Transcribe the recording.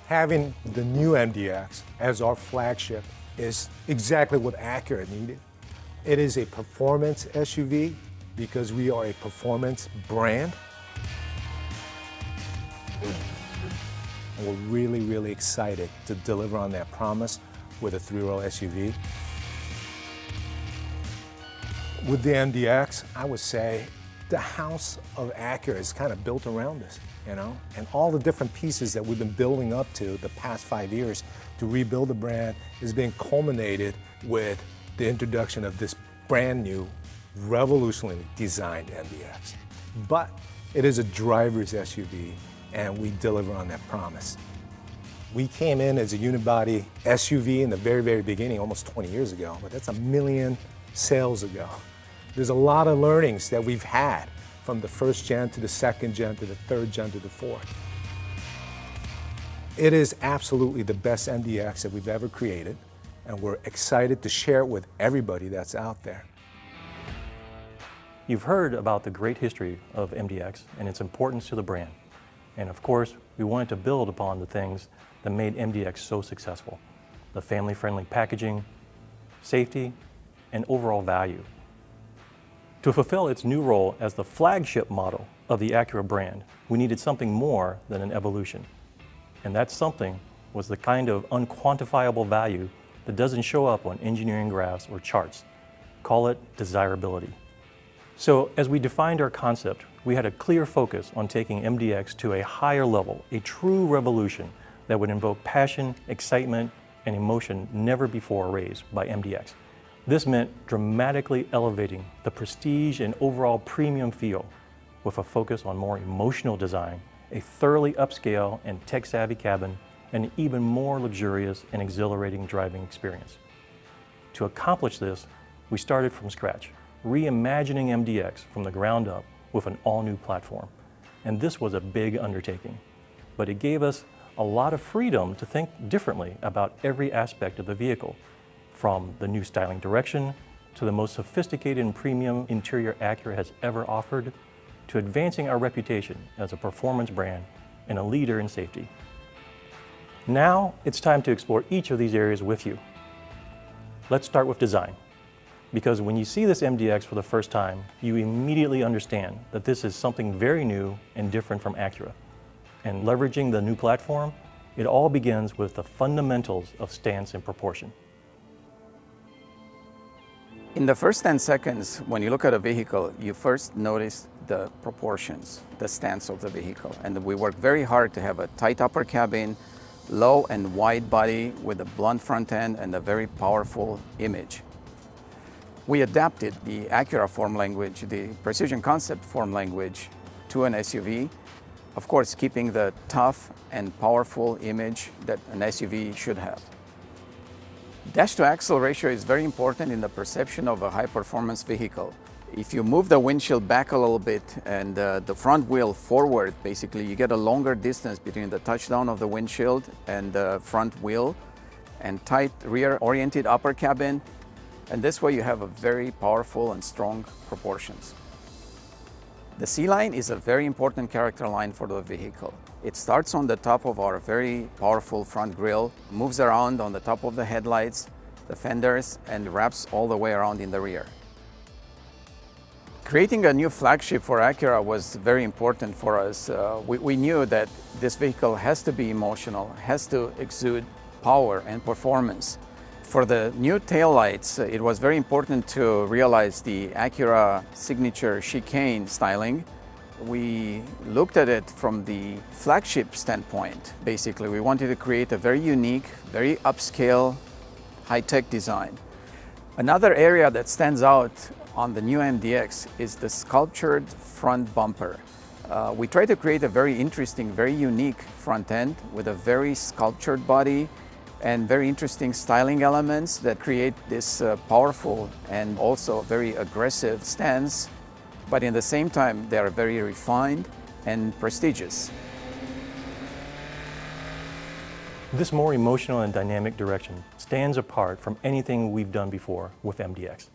Having the new MDX as our flagship is exactly what Acura needed. It is a performance SUV because we are a performance brand. And we're really, really excited to deliver on that promise with a three-row SUV. With the MDX, I would say the house of Acura is kind of built around us, you know? And all the different pieces that we've been building up to the past 5 years to rebuild the brand is being culminated with the introduction of this brand new, revolutionarily designed MDX. But it is a driver's SUV, and we deliver on that promise. We came in as a unibody SUV in the very, very beginning, almost 20 years ago, but that's 1 million sales ago. There's a lot of learnings that we've had from the first gen to the second gen to the third gen to the fourth. It is absolutely the best MDX that we've ever created, and we're excited to share it with everybody that's out there. You've heard about the great history of MDX and its importance to the brand. And of course, we wanted to build upon the things that made MDX so successful: the family-friendly packaging, safety, and overall value. To fulfill its new role as the flagship model of the Acura brand, we needed something more than an evolution. And that something was the kind of unquantifiable value that doesn't show up on engineering graphs or charts. Call it desirability. So as we defined our concept, we had a clear focus on taking MDX to a higher level, a true revolution that would invoke passion, excitement, and emotion never before raised by MDX. This meant dramatically elevating the prestige and overall premium feel with a focus on more emotional design, a thoroughly upscale and tech-savvy cabin, and an even more luxurious and exhilarating driving experience. To accomplish this, we started from scratch, reimagining MDX from the ground up with an all-new platform. And this was a big undertaking, but it gave us a lot of freedom to think differently about every aspect of the vehicle, from the new styling direction to the most sophisticated and premium interior Acura has ever offered, to advancing our reputation as a performance brand and a leader in safety. Now it's time to explore each of these areas with you. Let's start with design, because when you see this MDX for the first time, you immediately understand that this is something very new and different from Acura. And leveraging the new platform, it all begins with the fundamentals of stance and proportion. In the first 10 seconds, when you look at a vehicle, you first notice the proportions, the stance of the vehicle. And we work very hard to have a tight upper cabin, low and wide body with a blunt front end and a very powerful image. We adapted the Acura form language, the precision concept form language, to an SUV. Of course, keeping the tough and powerful image that an SUV should have. Dash-to-axle ratio is very important in the perception of a high-performance vehicle. If you move the windshield back a little bit and the front wheel forward, basically you get a longer distance between the touchdown of the windshield and the front wheel, and tight rear-oriented upper cabin. And this way you have a very powerful and strong proportions. The C-line is a very important character line for the vehicle. It starts on the top of our very powerful front grille, moves around on the top of the headlights, the fenders, and wraps all the way around in the rear. Creating a new flagship for Acura was very important for us. We knew that this vehicle has to be emotional, has to exude power and performance. For the new taillights, it was very important to realize the Acura signature chicane styling. We looked at it from the flagship standpoint. Basically, we wanted to create a very unique, very upscale, high-tech design. Another area that stands out on the new MDX is the sculptured front bumper. We tried to create a very interesting, very unique front end with a very sculptured body and very interesting styling elements that create this powerful and also very aggressive stance, but in the same time they are very refined and prestigious. This more emotional and dynamic direction stands apart from anything we've done before with MDX.